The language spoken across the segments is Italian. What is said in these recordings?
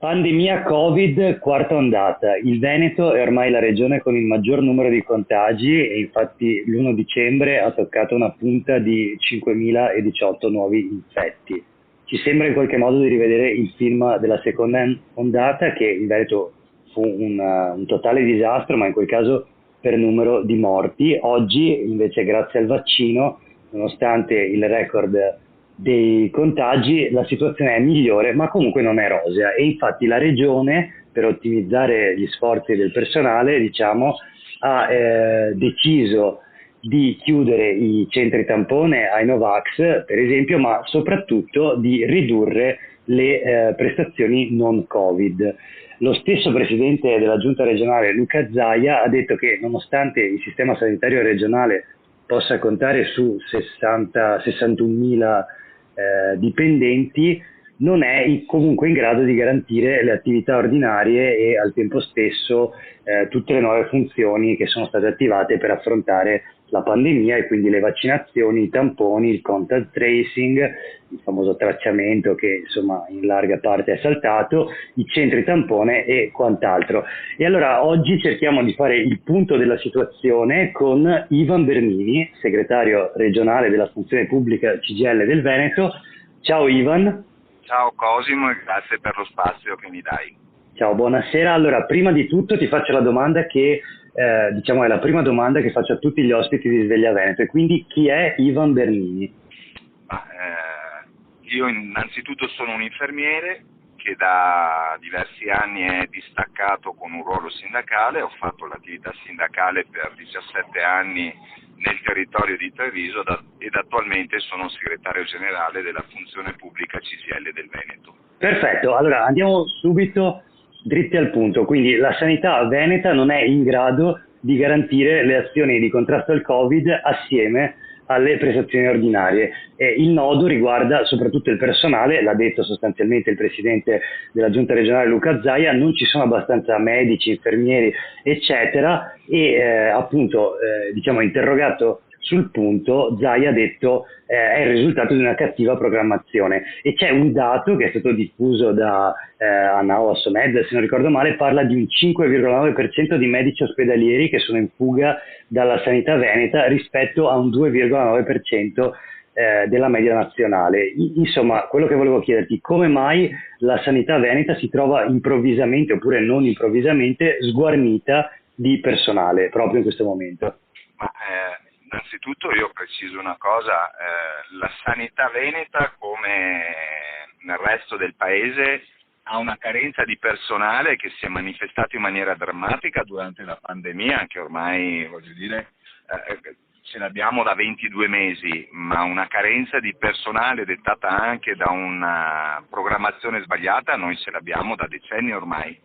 Pandemia Covid, quarta ondata. Il Veneto è ormai la regione con il maggior numero di contagi e infatti l'1 dicembre ha toccato una punta di 5.018 nuovi infetti. Ci sembra in qualche modo di rivedere il film della seconda ondata, che in Veneto fu un totale disastro, ma in quel caso per numero di morti. Oggi invece, grazie al vaccino, nonostante il record dei contagi, la situazione è migliore, ma comunque non è rosea, e infatti la regione, per ottimizzare gli sforzi del personale, diciamo, ha deciso di chiudere i centri tampone ai Novax, per esempio, ma soprattutto di ridurre le prestazioni non Covid. Lo stesso presidente della giunta regionale, Luca Zaia, ha detto che nonostante il sistema sanitario regionale possa contare su 61.000 dipendenti, non è comunque in grado di garantire le attività ordinarie e al tempo stesso tutte le nuove funzioni che sono state attivate per affrontare la pandemia, e quindi le vaccinazioni, i tamponi, il contact tracing, il famoso tracciamento che insomma in larga parte è saltato, i centri tampone e quant'altro. E allora oggi cerchiamo di fare il punto della situazione con Ivan Bernini, segretario regionale della funzione pubblica CGIL del Veneto. Ciao Ivan. Ciao Cosimo e grazie per lo spazio che mi dai. Ciao, buonasera. Allora, prima di tutto ti faccio la domanda che diciamo è la prima domanda che faccio a tutti gli ospiti di Sveglia Veneto, e quindi chi è Ivan Bernini? Io innanzitutto sono un infermiere che da diversi anni è distaccato con un ruolo sindacale. Ho fatto l'attività sindacale per 17 anni nel territorio di Treviso ed attualmente sono segretario generale della funzione pubblica CGIL del Veneto. Perfetto, allora andiamo subito dritti al punto. Quindi la sanità veneta non è in grado di garantire le azioni di contrasto al Covid assieme alle prestazioni ordinarie. Il nodo riguarda soprattutto il personale, l'ha detto sostanzialmente il presidente della giunta regionale Luca Zaia: non ci sono abbastanza medici, infermieri, eccetera, e appunto diciamo interrogato sul punto, Zaia ha detto è il risultato di una cattiva programmazione, e c'è un dato che è stato diffuso da Anao Assomed, se non ricordo male, parla di un 5,9% di medici ospedalieri che sono in fuga dalla sanità veneta rispetto a un 2,9% della media nazionale. Insomma, quello che volevo chiederti: come mai la sanità veneta si trova improvvisamente, oppure non improvvisamente, sguarnita di personale proprio in questo momento? Innanzitutto io preciso una cosa, la sanità veneta, come nel resto del paese, ha una carenza di personale che si è manifestata in maniera drammatica durante la pandemia, che ormai, voglio dire, ce l'abbiamo da 22 mesi, ma una carenza di personale dettata anche da una programmazione sbagliata noi ce l'abbiamo da decenni ormai,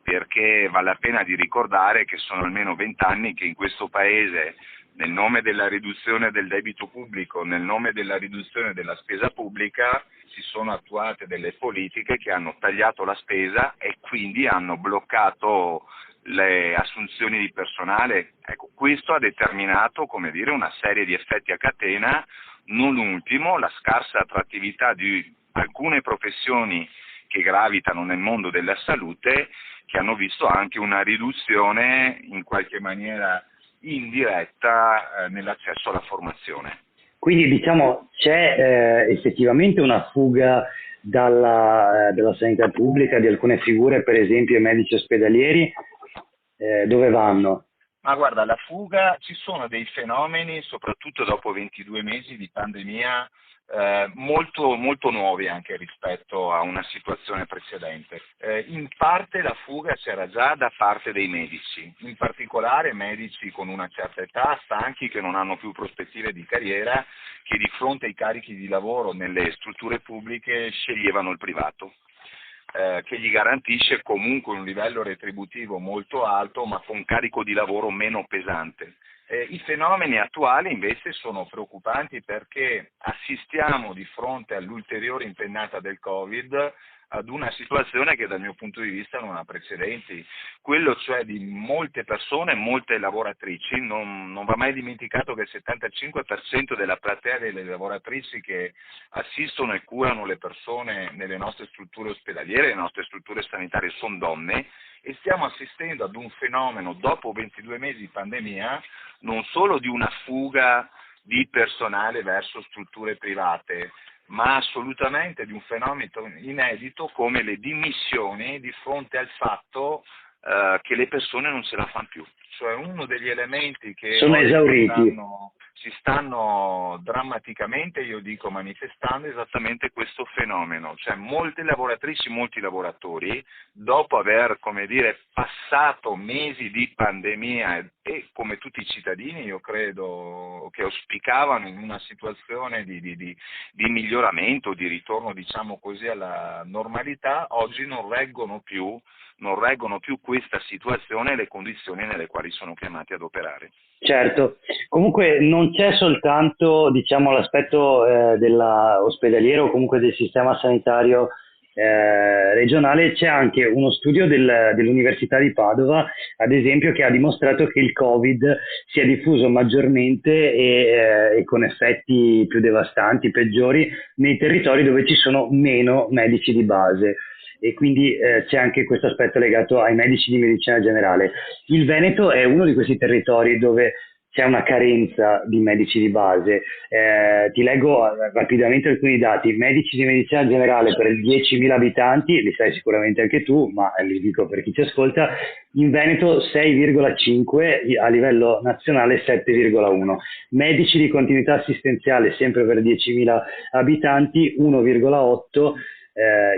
perché vale la pena di ricordare che sono almeno 20 anni che in questo paese, nel nome della riduzione del debito pubblico, nel nome della riduzione della spesa pubblica, si sono attuate delle politiche che hanno tagliato la spesa e quindi hanno bloccato le assunzioni di personale. Ecco, questo ha determinato, come dire, una serie di effetti a catena, non ultimo la scarsa attrattività di alcune professioni che gravitano nel mondo della salute, che hanno visto anche una riduzione in qualche maniera indiretta nell'accesso alla formazione. Quindi diciamo c'è effettivamente una fuga dalla sanità pubblica di alcune figure, per esempio i medici ospedalieri. Dove vanno? Ma guarda, la fuga, ci sono dei fenomeni, soprattutto dopo 22 mesi di pandemia, molto, molto nuovi anche rispetto a una situazione precedente. In parte la fuga c'era già da parte dei medici, in particolare medici con una certa età, stanchi, che non hanno più prospettive di carriera, che di fronte ai carichi di lavoro nelle strutture pubbliche sceglievano il privato, che gli garantisce comunque un livello retributivo molto alto, ma con carico di lavoro meno pesante. I fenomeni attuali invece sono preoccupanti, perché assistiamo di fronte all'ulteriore impennata del Covid ad una situazione che dal mio punto di vista non ha precedenti, quello cioè di molte persone, molte lavoratrici. Non va mai dimenticato che il 75% della platea delle lavoratrici che assistono e curano le persone nelle nostre strutture ospedaliere, le nostre strutture sanitarie, sono donne, e stiamo assistendo ad un fenomeno, dopo 22 mesi di pandemia, non solo di una fuga di personale verso strutture private, ma assolutamente di un fenomeno inedito come le dimissioni di fronte al fatto che le persone non ce la fanno più. Cioè uno degli elementi che Sono esauriti. si stanno drammaticamente, io dico, manifestando esattamente questo fenomeno, cioè molte lavoratrici, molti lavoratori, dopo aver, come dire, passato mesi di pandemia e come tutti i cittadini, io credo che auspicavano in una situazione di miglioramento, di ritorno, diciamo così, alla normalità, oggi non reggono più questa situazione e le condizioni nelle quali sono chiamati ad operare. Certo, comunque non c'è soltanto, diciamo, l'aspetto della ospedaliero o comunque del sistema sanitario regionale, c'è anche uno studio dell'Università di Padova, ad esempio, che ha dimostrato che il Covid si è diffuso maggiormente e con effetti più devastanti, peggiori, nei territori dove ci sono meno medici di base. E quindi c'è anche questo aspetto legato ai medici di medicina generale. Il Veneto è uno di questi territori dove c'è una carenza di medici di base. Ti leggo rapidamente alcuni dati. Medici di medicina generale per 10.000 abitanti, li sai sicuramente anche tu, ma li dico per chi ci ascolta, in Veneto 6,5, a livello nazionale 7,1. Medici di continuità assistenziale sempre per 10.000 abitanti 1,8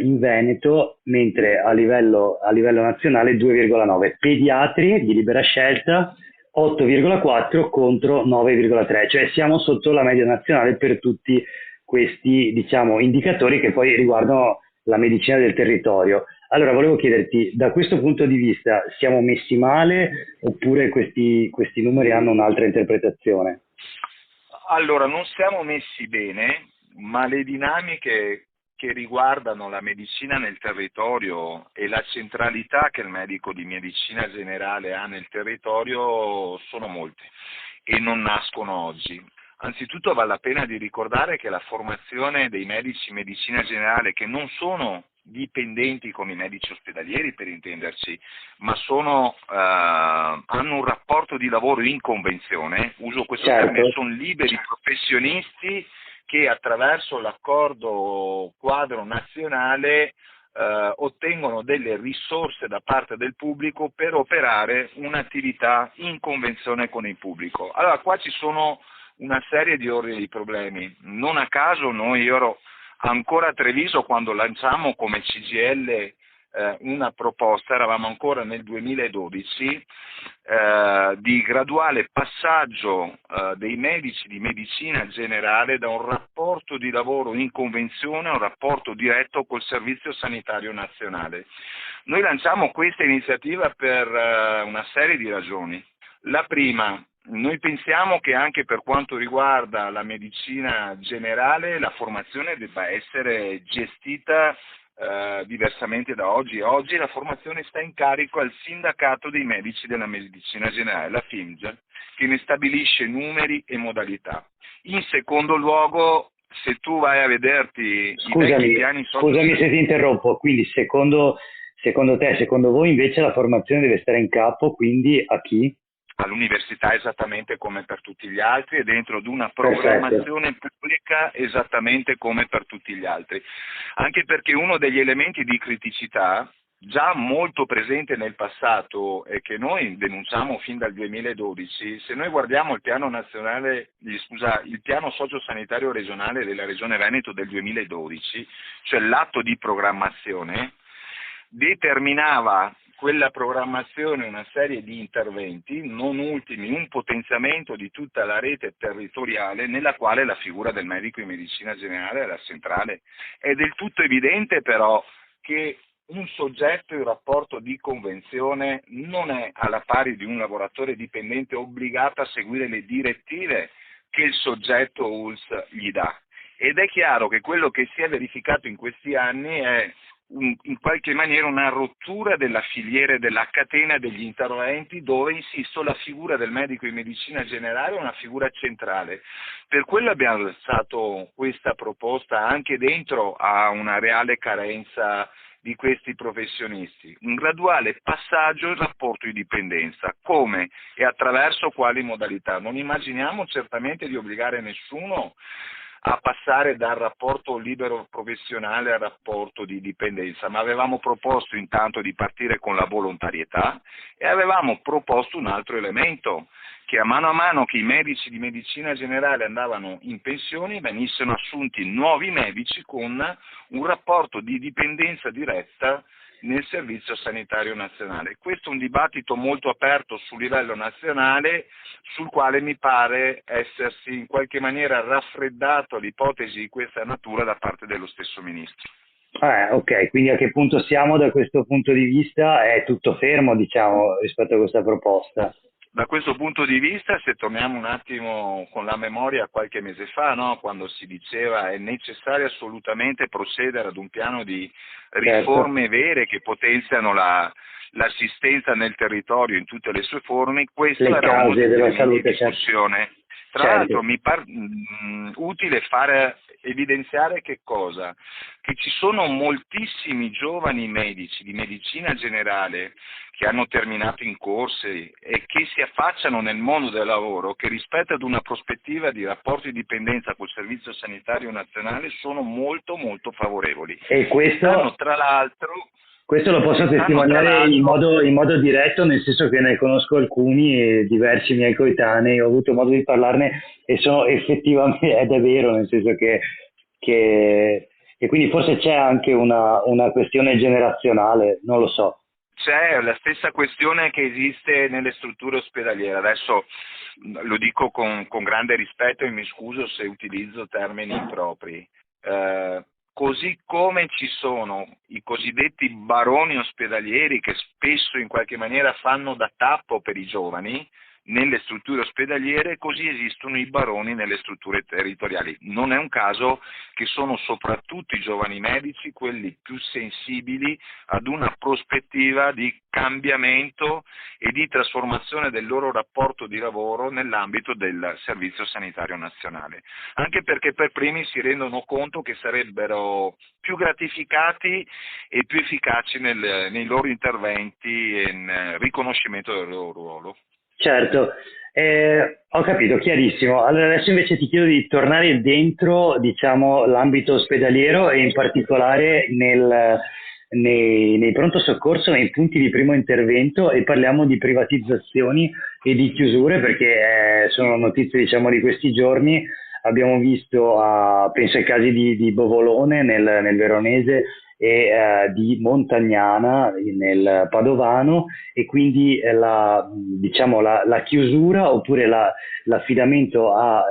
in Veneto, mentre a livello nazionale 2,9. Pediatri di libera scelta 8,4 contro 9,3, cioè siamo sotto la media nazionale per tutti questi, diciamo, indicatori che poi riguardano la medicina del territorio. Allora volevo chiederti, da questo punto di vista siamo messi male oppure questi numeri hanno un'altra interpretazione? Allora, non siamo messi bene, ma le dinamiche che riguardano la medicina nel territorio e la centralità che il medico di medicina generale ha nel territorio sono molte e non nascono oggi. Anzitutto vale la pena di ricordare che la formazione dei medici in medicina generale, che non sono dipendenti come i medici ospedalieri per intenderci, ma hanno un rapporto di lavoro in convenzione, uso questo termine, sono liberi professionisti che attraverso l'accordo quadro nazionale ottengono delle risorse da parte del pubblico per operare un'attività in convenzione con il pubblico. Allora qua ci sono una serie di ordini di problemi. Non a caso io ero ancora a Treviso quando lanciamo come CGIL una proposta, eravamo ancora nel 2012, di graduale passaggio dei medici di medicina generale da un rapporto di lavoro in convenzione a un rapporto diretto col Servizio Sanitario Nazionale. Noi lanciamo questa iniziativa per una serie di ragioni. La prima, noi pensiamo che anche per quanto riguarda la medicina generale la formazione debba essere gestita diversamente da oggi. Oggi la formazione sta in carico al sindacato dei medici della medicina generale, la FIMG, che ne stabilisce numeri e modalità. In secondo luogo, se tu vai a vederti i vecchi piani Scusami se ti interrompo, quindi secondo te, secondo voi invece la formazione deve stare in capo quindi a chi? All'università esattamente come per tutti gli altri e dentro di una programmazione pubblica esattamente come per tutti gli altri, anche perché uno degli elementi di criticità già molto presente nel passato e che noi denunciamo fin dal 2012, se noi guardiamo il piano il piano sociosanitario regionale della Regione Veneto del 2012, cioè l'atto di programmazione, determinava quella programmazione una serie di interventi, non ultimi un potenziamento di tutta la rete territoriale nella quale la figura del medico in medicina generale era centrale. È del tutto evidente però che un soggetto in rapporto di convenzione non è alla pari di un lavoratore dipendente obbligato a seguire le direttive che il soggetto ULSS gli dà. Ed è chiaro che quello che si è verificato in questi anni è in qualche maniera una rottura della filiera e della catena degli interventi, dove, insisto, la figura del medico in medicina generale è una figura centrale. Per quello abbiamo alzato questa proposta anche dentro a una reale carenza di questi professionisti, un graduale passaggio in rapporto di dipendenza. Come e attraverso quali modalità? Non immaginiamo certamente di obbligare nessuno a passare dal rapporto libero professionale al rapporto di dipendenza, ma avevamo proposto intanto di partire con la volontarietà e avevamo proposto un altro elemento, che a mano che i medici di medicina generale andavano in pensione venissero assunti nuovi medici con un rapporto di dipendenza diretta nel Servizio Sanitario Nazionale. Questo è un dibattito molto aperto sul livello nazionale, sul quale mi pare essersi in qualche maniera raffreddato l'ipotesi di questa natura da parte dello stesso Ministro. Ok, quindi a che punto siamo da questo punto di vista? È tutto fermo, diciamo, rispetto a questa proposta? Da questo punto di vista, se torniamo un attimo con la memoria a qualche mese fa, no? Quando si diceva è necessario assolutamente procedere ad un piano di riforme vere che potenziano l'assistenza nel territorio in tutte le sue forme, questo era uno dei temi di discussione. Tra l'altro mi pare utile evidenziare che cosa? Che ci sono moltissimi giovani medici di medicina generale che hanno terminato in corsi e che si affacciano nel mondo del lavoro, che rispetto ad una prospettiva di rapporti di dipendenza col Servizio Sanitario Nazionale sono molto molto favorevoli. E questo, tra l'altro, questo lo posso testimoniare in modo diretto, nel senso che ne conosco alcuni, diversi miei coetanei, ho avuto modo di parlarne e sono effettivamente, ed è vero, nel senso che e quindi forse c'è anche una questione generazionale, non lo so. C'è la stessa questione che esiste nelle strutture ospedaliere. Adesso lo dico con grande rispetto e mi scuso se utilizzo termini impropri. Così come ci sono i cosiddetti baroni ospedalieri che spesso in qualche maniera fanno da tappo per i giovani nelle strutture ospedaliere, così esistono i baroni nelle strutture territoriali. Non è un caso che sono soprattutto i giovani medici quelli più sensibili ad una prospettiva di cambiamento e di trasformazione del loro rapporto di lavoro nell'ambito del Servizio Sanitario Nazionale, anche perché per primi si rendono conto che sarebbero più gratificati e più efficaci nei loro interventi e in riconoscimento del loro ruolo. Certo, ho capito, chiarissimo. Allora adesso invece ti chiedo di tornare dentro, diciamo, l'ambito ospedaliero e in particolare nei pronto soccorso, nei punti di primo intervento, e parliamo di privatizzazioni e di chiusure, perché sono notizie, diciamo, di questi giorni. Abbiamo visto, penso ai casi di Bovolone nel Veronese e di Montagnana nel Padovano, e quindi diciamo la chiusura oppure l'affidamento a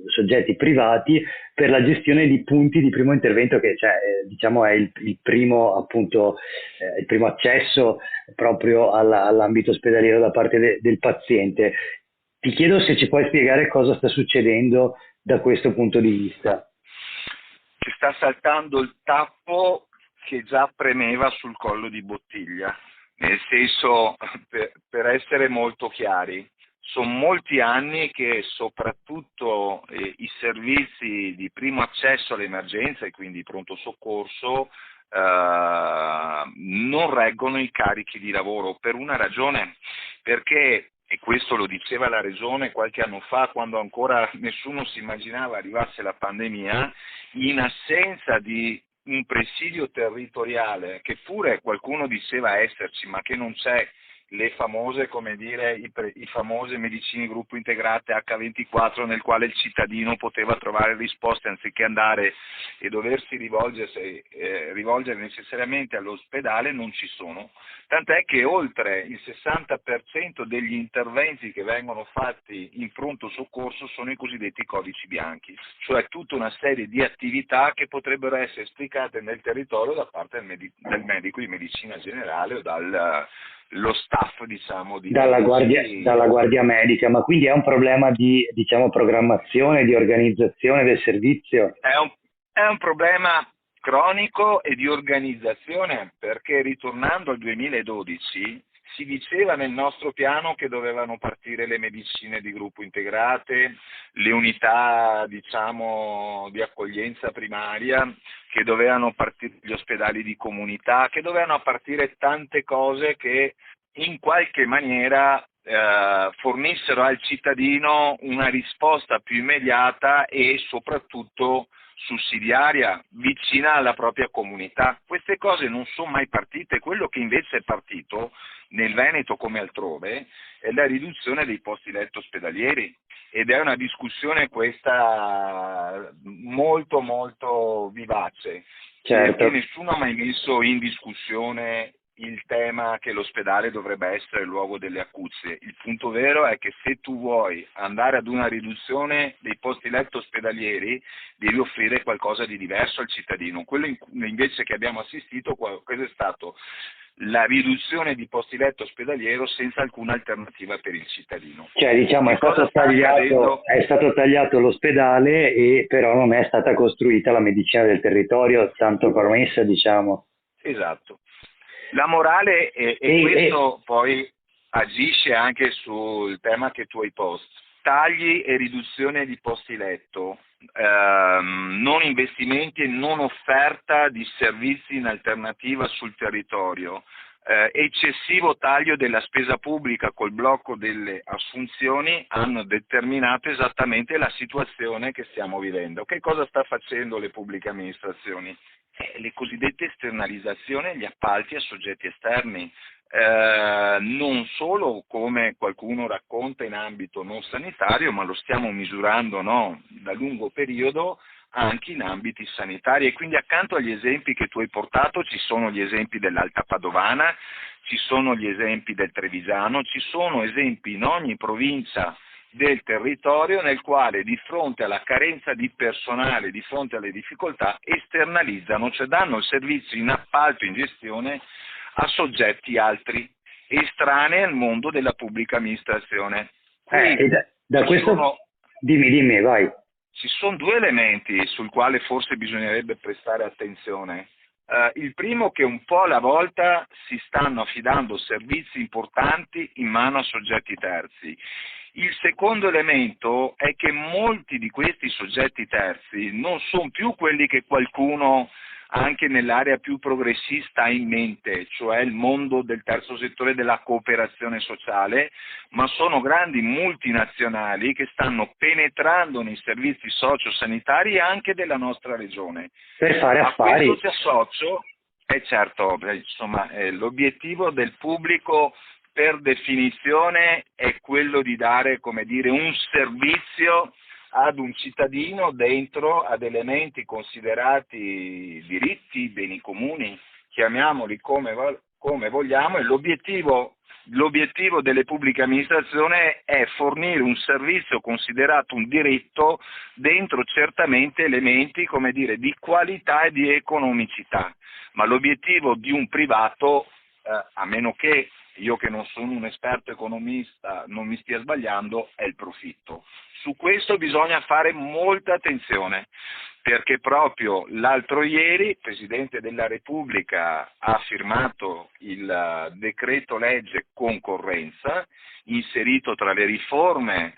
soggetti privati per la gestione di punti di primo intervento, che diciamo è il primo, appunto, il primo accesso proprio all'ambito ospedaliero da parte del paziente. Ti chiedo se ci puoi spiegare cosa sta succedendo da questo punto di vista. Ci sta saltando il tappo che già premeva sul collo di bottiglia, nel senso, per essere molto chiari, sono molti anni che soprattutto i servizi di primo accesso all'emergenza e quindi pronto soccorso non reggono i carichi di lavoro, per una ragione, perché, e questo lo diceva la Regione qualche anno fa, quando ancora nessuno si immaginava arrivasse la pandemia, in assenza di un presidio territoriale, che pure qualcuno diceva esserci, ma che non c'è, le famose, come dire, i famose medicine gruppo integrate H24, nel quale il cittadino poteva trovare risposte anziché andare e doversi rivolgere necessariamente all'ospedale, non ci sono. Tant'è che oltre il 60% degli interventi che vengono fatti in pronto soccorso sono i cosiddetti codici bianchi, cioè tutta una serie di attività che potrebbero essere esplicate nel territorio da parte del medico di medicina generale o lo staff, diciamo, dalla guardia medica. Ma quindi è un problema di, diciamo, programmazione, di organizzazione del servizio? È un problema cronico e di organizzazione, perché ritornando al 2012 si diceva nel nostro piano che dovevano partire le medicine di gruppo integrate, le unità, diciamo, di accoglienza primaria, che dovevano partire gli ospedali di comunità, che dovevano partire tante cose che in qualche maniera fornissero al cittadino una risposta più immediata e soprattutto sussidiaria, vicina alla propria comunità. Queste cose non sono mai partite. Quello che invece è partito nel Veneto come altrove è la riduzione dei posti letto ospedalieri, ed è una discussione questa molto molto vivace, Certo. perché nessuno ha mai messo in discussione il tema che l'ospedale dovrebbe essere il luogo delle acuzie. Il punto vero è che se tu vuoi andare ad una riduzione dei posti letto ospedalieri devi offrire qualcosa di diverso al cittadino. Quello invece che abbiamo assistito, questo è stato la riduzione di posti letto ospedaliero senza alcuna alternativa per il cittadino. Cioè, diciamo, è stato tagliato l'ospedale e però non è stata costruita la medicina del territorio, tanto promessa, diciamo. Esatto. La morale, e questo poi agisce anche sul tema che tu hai posto, tagli e riduzione di posti letto, non investimenti e non offerta di servizi in alternativa sul territorio, eccessivo taglio della spesa pubblica col blocco delle assunzioni hanno determinato esattamente la situazione che stiamo vivendo. Che cosa sta facendo le pubbliche amministrazioni? Le cosiddette esternalizzazioni, gli appalti a soggetti esterni, non solo come qualcuno racconta in ambito non sanitario, ma lo stiamo misurando da lungo periodo anche in ambiti sanitari, e quindi accanto agli esempi che tu hai portato ci sono gli esempi dell'Alta Padovana, ci sono gli esempi del Trevisano, ci sono esempi in ogni provincia del territorio nel quale di fronte alla carenza di personale, di fronte alle difficoltà, esternalizzano, cioè danno il servizio in appalto, in gestione a soggetti altri, estranei al mondo della pubblica amministrazione. Da questo... Dimmi, vai. Ci sono due elementi sul quale forse bisognerebbe prestare attenzione. Il primo, che un po' alla volta si stanno affidando servizi importanti in mano a soggetti terzi. Il secondo elemento è che molti di questi soggetti terzi non sono più quelli che qualcuno anche nell'area più progressista ha in mente, cioè il mondo del terzo settore della cooperazione sociale, ma sono grandi multinazionali che stanno penetrando nei servizi sociosanitari anche della nostra regione. Per fare affari. A questo ci associo, certo, insomma, l'obiettivo del pubblico per definizione è quello di dare, come dire, un servizio ad un cittadino dentro ad elementi considerati diritti, beni comuni, chiamiamoli come vogliamo, e l'obiettivo delle pubbliche amministrazioni è fornire un servizio considerato un diritto dentro certamente elementi, come dire, di qualità e di economicità, ma l'obiettivo di un privato, a meno che io che non sono un esperto economista non mi stia sbagliando, è il profitto. Su questo bisogna fare molta attenzione, perché proprio l'altro ieri il Presidente della Repubblica ha firmato il decreto legge concorrenza, inserito tra le riforme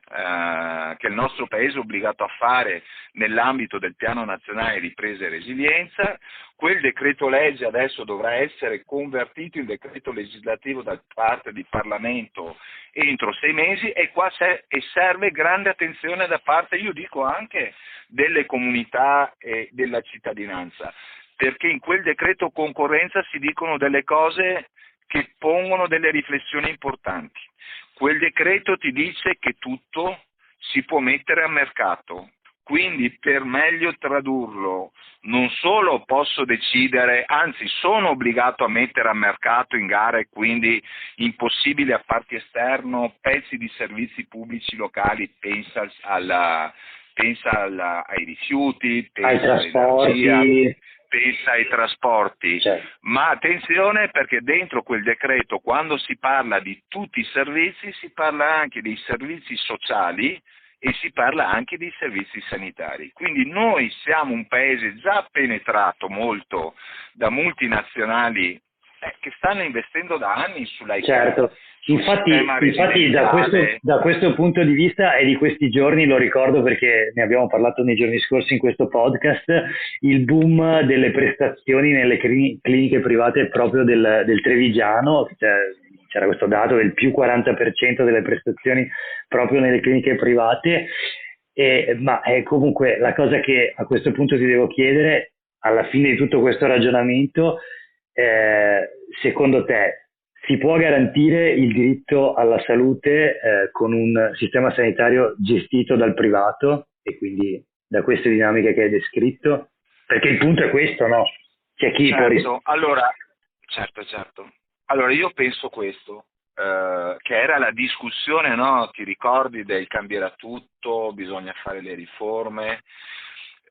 che il nostro Paese è obbligato a fare nell'ambito del Piano Nazionale di Ripresa e Resilienza. Quel decreto legge adesso dovrà essere convertito in decreto legislativo da parte di Parlamento entro 6 mesi, e qua serve grande attenzione da parte, io dico, anche delle comunità e della cittadinanza, perché in quel decreto concorrenza si dicono delle cose che pongono delle riflessioni importanti. Quel decreto ti dice che tutto si può mettere a mercato. Quindi, per meglio tradurlo, non solo posso decidere, anzi sono obbligato a mettere a mercato in gara, e quindi impossibile a parti esterno pezzi di servizi pubblici locali, pensa ai rifiuti, pensa all'energia, pensa ai trasporti, certo. Ma attenzione, perché dentro quel decreto, quando si parla di tutti i servizi, si parla anche dei servizi sociali, e si parla anche dei servizi sanitari. Quindi noi siamo un paese già penetrato molto da multinazionali che stanno investendo da anni sull'IT, Certo, sul sistema infatti residenziale. da questo punto di vista e di questi giorni, lo ricordo perché ne abbiamo parlato nei giorni scorsi in questo podcast, il boom delle prestazioni nelle cliniche private proprio del Trevigiano, c'era questo dato del più 40% delle prestazioni proprio nelle cliniche private, ma comunque la cosa che a questo punto ti devo chiedere, alla fine di tutto questo ragionamento, secondo te si può garantire il diritto alla salute con un sistema sanitario gestito dal privato e quindi da queste dinamiche che hai descritto? Perché il punto è questo, no? C'è chi Certo. Allora io penso questo, che era la discussione, no? Ti ricordi del cambierà tutto, bisogna fare le riforme.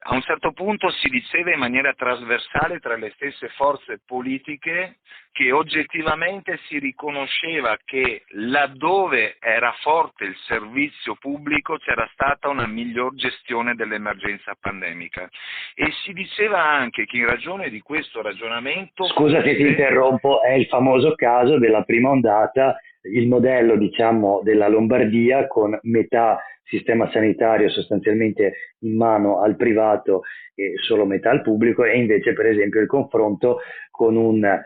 A un certo punto si diceva in maniera trasversale tra le stesse forze politiche che oggettivamente si riconosceva che laddove era forte il servizio pubblico c'era stata una miglior gestione dell'emergenza pandemica e si diceva anche che in ragione di questo ragionamento... Scusa se ti interrompo, è il famoso caso della prima ondata, il modello diciamo della Lombardia con metà sistema sanitario sostanzialmente in mano al privato e solo metà al pubblico, e invece per esempio il confronto con un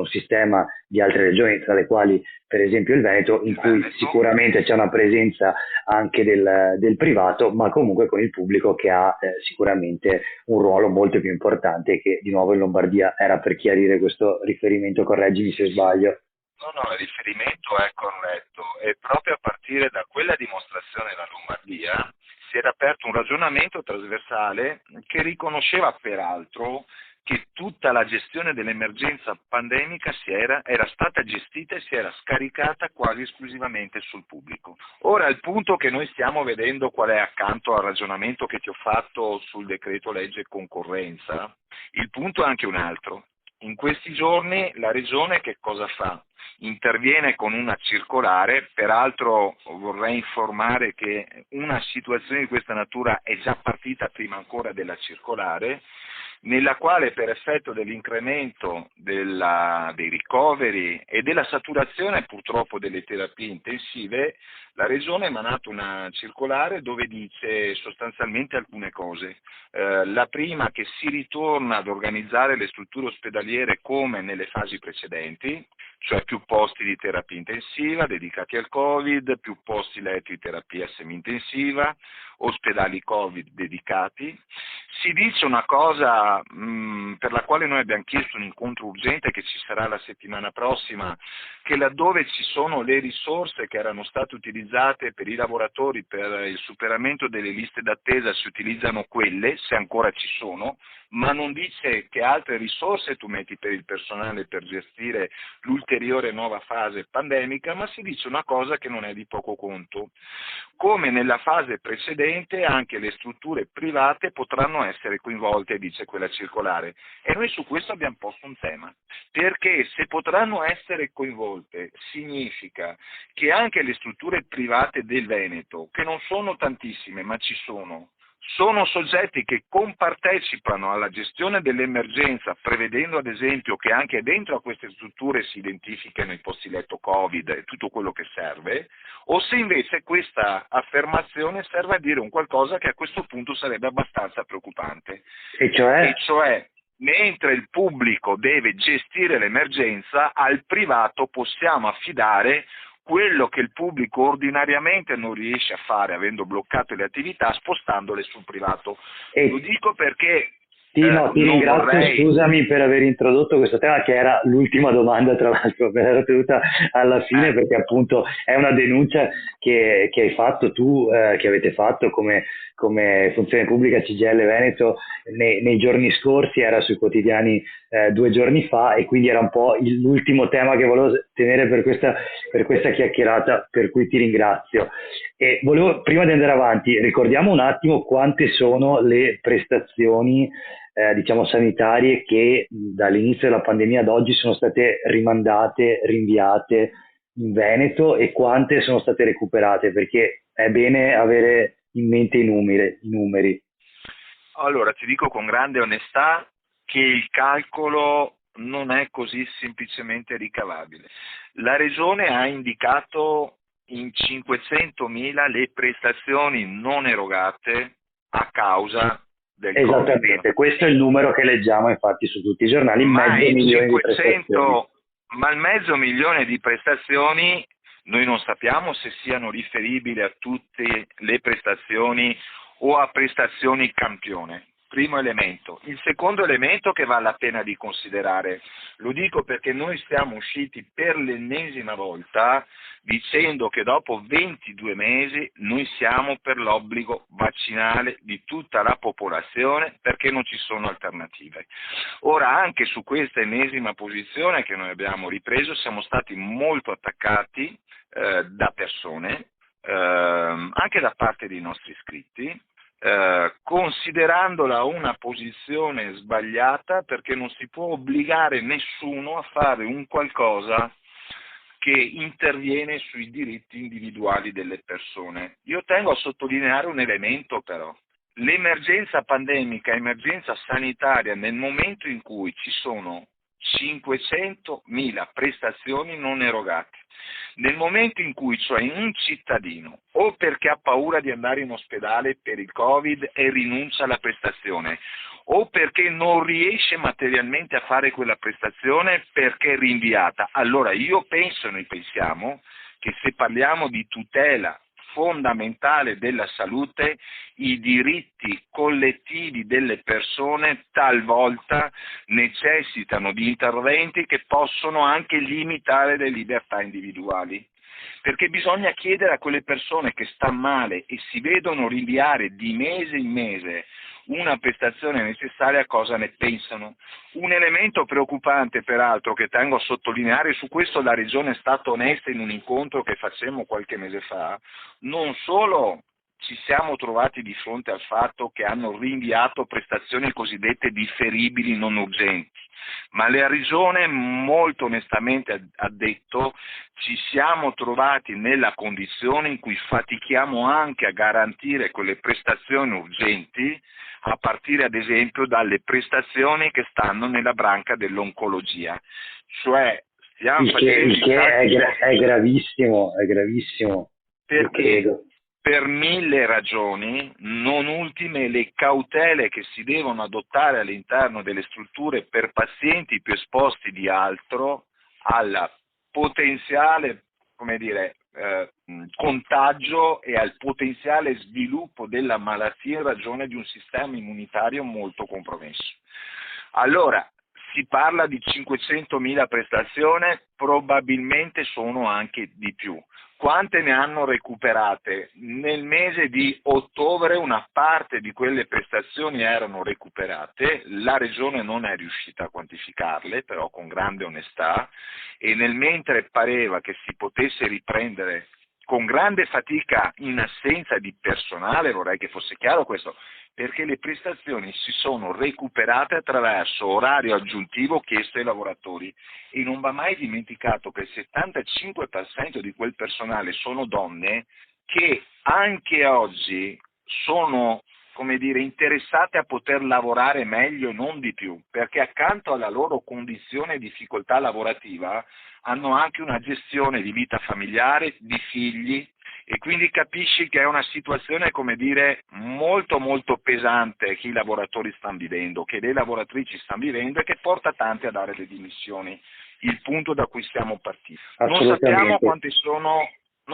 sistema di altre regioni, tra le quali per esempio il Veneto, in cui sicuramente c'è una presenza anche del privato, ma comunque con il pubblico che ha sicuramente un ruolo molto più importante, che di nuovo in Lombardia era, per chiarire questo riferimento, correggimi se sbaglio. No, il riferimento è corretto e proprio a partire da quella dimostrazione della Lombardia si era aperto un ragionamento trasversale che riconosceva peraltro che tutta la gestione dell'emergenza pandemica era stata gestita e si era scaricata quasi esclusivamente sul pubblico. Ora il punto che noi stiamo vedendo qual è accanto al ragionamento che ti ho fatto sul decreto legge concorrenza, il punto è anche un altro. In questi giorni la Regione che cosa fa? Interviene con una circolare, peraltro vorrei informare che una situazione di questa natura è già partita prima ancora della circolare, nella quale per effetto dell'incremento dei ricoveri e della saturazione purtroppo delle terapie intensive, la Regione ha emanato una circolare dove dice sostanzialmente alcune cose. La prima, che si ritorna ad organizzare le strutture ospedaliere come nelle fasi precedenti, cioè più posti di terapia intensiva dedicati al Covid, più posti letto di terapia semi-intensiva, ospedali Covid dedicati. Si dice una cosa per la quale noi abbiamo chiesto un incontro urgente che ci sarà la settimana prossima, che laddove ci sono le risorse che erano state utilizzate per i lavoratori per il superamento delle liste d'attesa si utilizzano quelle, se ancora ci sono, ma non dice che altre risorse tu metti per il personale per gestire l'ulteriore nuova fase pandemica, ma si dice una cosa che non è di poco conto. Come nella fase precedente anche le strutture private potranno essere coinvolte, dice quella circolare, e noi su questo abbiamo posto un tema, perché se potranno essere coinvolte significa che anche le strutture private del Veneto, che non sono tantissime ma ci sono soggetti che compartecipano alla gestione dell'emergenza, prevedendo ad esempio che anche dentro a queste strutture si identificano i posti letto Covid e tutto quello che serve, o se invece questa affermazione serve a dire un qualcosa che a questo punto sarebbe abbastanza preoccupante. E cioè, mentre il pubblico deve gestire l'emergenza, al privato possiamo affidare quello che il pubblico ordinariamente non riesce a fare avendo bloccato le attività spostandole sul privato. Lo dico perché ti ringrazio, scusami per aver introdotto questo tema, che era l'ultima domanda, tra l'altro, me l'ero tenuta alla fine, perché appunto è una denuncia che hai fatto tu, che avete fatto come funzione pubblica CGIL Veneto nei giorni scorsi, era sui quotidiani 2 giorni fa, e quindi era un po' l'ultimo tema che volevo tenere per questa chiacchierata, per cui ti ringrazio. E volevo, prima di andare avanti, ricordiamo un attimo quante sono le prestazioni diciamo sanitarie che dall'inizio della pandemia ad oggi sono state rimandate, rinviate in Veneto, e quante sono state recuperate, perché è bene avere in mente i numeri. Allora, ti dico con grande onestà che il calcolo non è così semplicemente ricavabile. La Regione ha indicato in 500.000 le prestazioni non erogate a causa del Covid. Esattamente, questo è il numero che leggiamo infatti su tutti i giornali, Ma mezzo i milione di prestazioni. 500, ma il mezzo milione di prestazioni noi non sappiamo se siano riferibili a tutte le prestazioni o a prestazioni campione. Primo elemento. Il secondo elemento che vale la pena di considerare, lo dico perché noi siamo usciti per l'ennesima volta dicendo che dopo 22 mesi noi siamo per l'obbligo vaccinale di tutta la popolazione perché non ci sono alternative. Ora anche su questa ennesima posizione che noi abbiamo ripreso siamo stati molto attaccati da persone, anche da parte dei nostri iscritti, considerandola una posizione sbagliata perché non si può obbligare nessuno a fare un qualcosa che interviene sui diritti individuali delle persone. Io tengo a sottolineare un elemento però. L'emergenza pandemica, emergenza sanitaria, nel momento in cui ci sono 500.000 prestazioni non erogate, nel momento in cui cioè un cittadino o perché ha paura di andare in ospedale per il Covid e rinuncia alla prestazione o perché non riesce materialmente a fare quella prestazione perché è rinviata, allora io penso e noi pensiamo che se parliamo di tutela fondamentale della salute, i diritti collettivi delle persone talvolta necessitano di interventi che possono anche limitare le libertà individuali. Perché bisogna chiedere a quelle persone che stanno male e si vedono rinviare di mese in mese una prestazione necessaria cosa ne pensano. Un elemento preoccupante peraltro che tengo a sottolineare, su questo la Regione è stata onesta in un incontro che facemmo qualche mese fa, non solo ci siamo trovati di fronte al fatto che hanno rinviato prestazioni cosiddette differibili non urgenti, ma la Regione molto onestamente ha detto ci siamo trovati nella condizione in cui fatichiamo anche a garantire quelle prestazioni urgenti a partire ad esempio dalle prestazioni che stanno nella branca dell'oncologia, cioè stiamo Il che è gravissimo, perché per mille ragioni, non ultime le cautele che si devono adottare all'interno delle strutture per pazienti più esposti di altro al potenziale, come dire, contagio e al potenziale sviluppo della malattia in ragione di un sistema immunitario molto compromesso. Allora, si parla di 500.000 prestazioni, probabilmente sono anche di più. Quante ne hanno recuperate? Nel mese di ottobre una parte di quelle prestazioni erano recuperate, la Regione non è riuscita a quantificarle, però con grande onestà, e nel mentre pareva che si potesse riprendere con grande fatica in assenza di personale, vorrei che fosse chiaro questo, perché le prestazioni si sono recuperate attraverso orario aggiuntivo chiesto ai lavoratori e non va mai dimenticato che il 75% di quel personale sono donne che anche oggi sono, come dire, interessate a poter lavorare meglio e non di più, perché accanto alla loro condizione di difficoltà lavorativa hanno anche una gestione di vita familiare, di figli, e quindi capisci che è una situazione, come dire, molto molto pesante che i lavoratori stanno vivendo, che le lavoratrici stanno vivendo e che porta tanti a dare le dimissioni. Il punto da cui siamo partiti. Non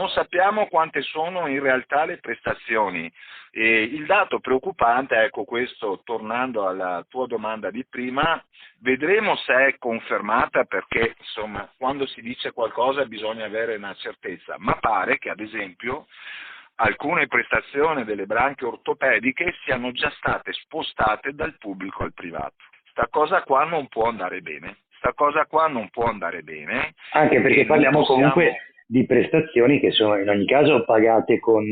sappiamo quante sono in realtà le prestazioni. Il dato preoccupante, ecco questo, tornando alla tua domanda di prima, vedremo se è confermata perché insomma quando si dice qualcosa bisogna avere una certezza, ma pare che ad esempio alcune prestazioni delle branche ortopediche siano già state spostate dal pubblico al privato. Sta cosa qua non può andare bene. Anche perché parliamo comunque di prestazioni che sono in ogni caso pagate con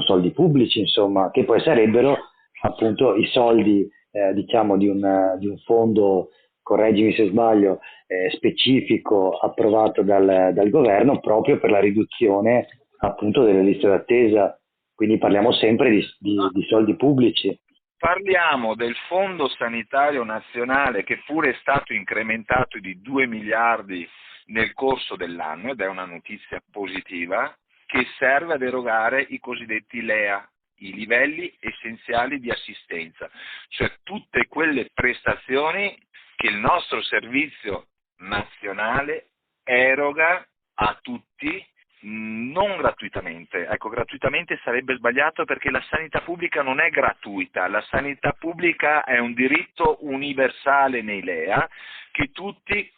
soldi pubblici, insomma, che poi sarebbero appunto i soldi diciamo di un fondo, correggimi se sbaglio, specifico approvato dal governo proprio per la riduzione appunto delle liste d'attesa, quindi parliamo sempre di soldi pubblici. Parliamo del Fondo Sanitario Nazionale che pure è stato incrementato di 2 miliardi nel corso dell'anno, ed è una notizia positiva, che serve ad erogare i cosiddetti LEA, i livelli essenziali di assistenza, cioè tutte quelle prestazioni che il nostro servizio nazionale eroga a tutti, non gratuitamente. Ecco, gratuitamente sarebbe sbagliato, perché la sanità pubblica non è gratuita, la sanità pubblica è un diritto universale nei LEA che tutte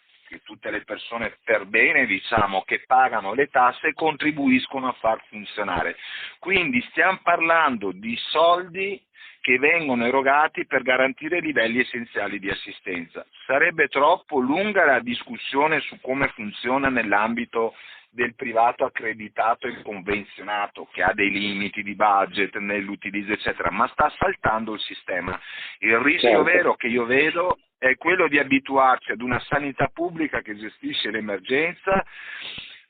le persone per bene, diciamo, che pagano le tasse contribuiscono a far funzionare. Quindi stiamo parlando di soldi che vengono erogati per garantire i livelli essenziali di assistenza. Sarebbe troppo lunga la discussione su come funziona nell'ambito del privato accreditato e convenzionato, che ha dei limiti di budget nell'utilizzo, eccetera, ma sta saltando il sistema. Il rischio vero che io vedo è quello di abituarci ad una sanità pubblica che gestisce l'emergenza,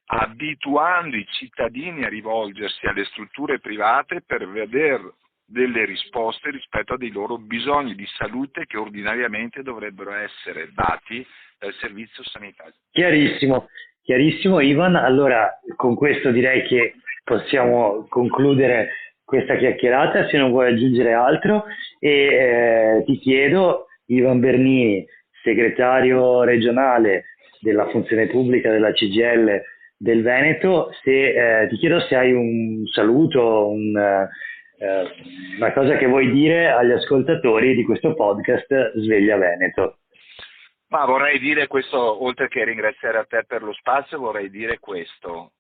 abituando i cittadini a rivolgersi alle strutture private per vedere delle risposte rispetto a dei loro bisogni di salute che ordinariamente dovrebbero essere dati dal servizio sanitario. Chiarissimo, chiarissimo Ivan. Allora, con questo direi che possiamo concludere questa chiacchierata, se non vuoi aggiungere altro, e ti chiedo, Ivan Bernini, segretario regionale della funzione pubblica della CGIL del Veneto, ti chiedo se hai un saluto, una cosa che vuoi dire agli ascoltatori di questo podcast Sveglia Veneto. Ma vorrei dire questo, oltre che ringraziare a te per lo spazio, vorrei dire questo.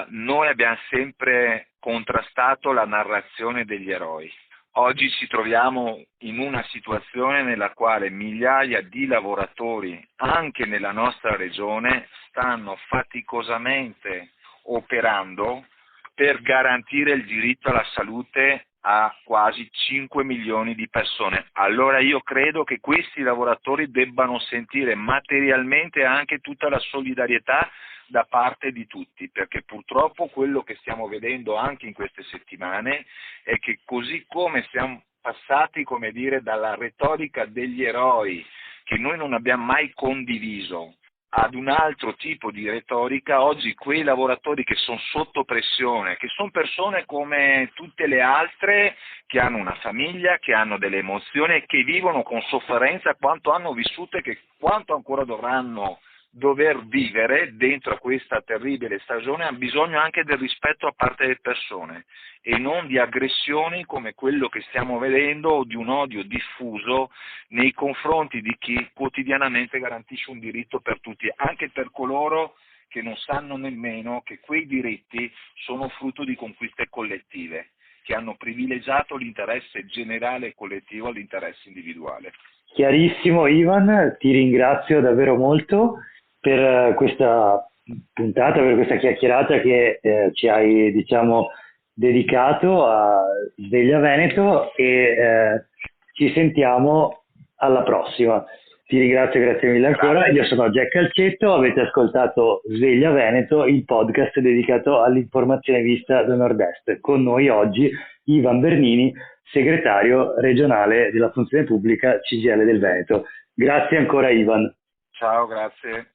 Noi abbiamo sempre contrastato la narrazione degli eroi. Oggi ci troviamo in una situazione nella quale migliaia di lavoratori, anche nella nostra regione, stanno faticosamente operando per garantire il diritto alla salute a quasi 5 milioni di persone. Allora io credo che questi lavoratori debbano sentire materialmente anche tutta la solidarietà da parte di tutti, perché purtroppo quello che stiamo vedendo anche in queste settimane è che, così come siamo passati, come dire, dalla retorica degli eroi che noi non abbiamo mai condiviso ad un altro tipo di retorica, oggi quei lavoratori che sono sotto pressione, che sono persone come tutte le altre, che hanno una famiglia, che hanno delle emozioni e che vivono con sofferenza quanto hanno vissuto e che quanto ancora dovranno dover vivere dentro a questa terribile stagione, hanno bisogno anche del rispetto da parte delle persone e non di aggressioni come quello che stiamo vedendo, o di un odio diffuso nei confronti di chi quotidianamente garantisce un diritto per tutti, anche per coloro che non sanno nemmeno che quei diritti sono frutto di conquiste collettive, che hanno privilegiato l'interesse generale e collettivo all'interesse individuale. Chiarissimo Ivan, ti ringrazio davvero molto per questa puntata, per questa chiacchierata che ci hai, diciamo, dedicato a Sveglia Veneto, e ci sentiamo alla prossima. Ti ringrazio, grazie mille ancora. Io sono Jack Calcetto, avete ascoltato Sveglia Veneto, il podcast dedicato all'informazione vista da Nord-Est. Con noi oggi Ivan Bernini, segretario regionale della funzione pubblica CGIL del Veneto. Grazie ancora Ivan. Ciao, grazie.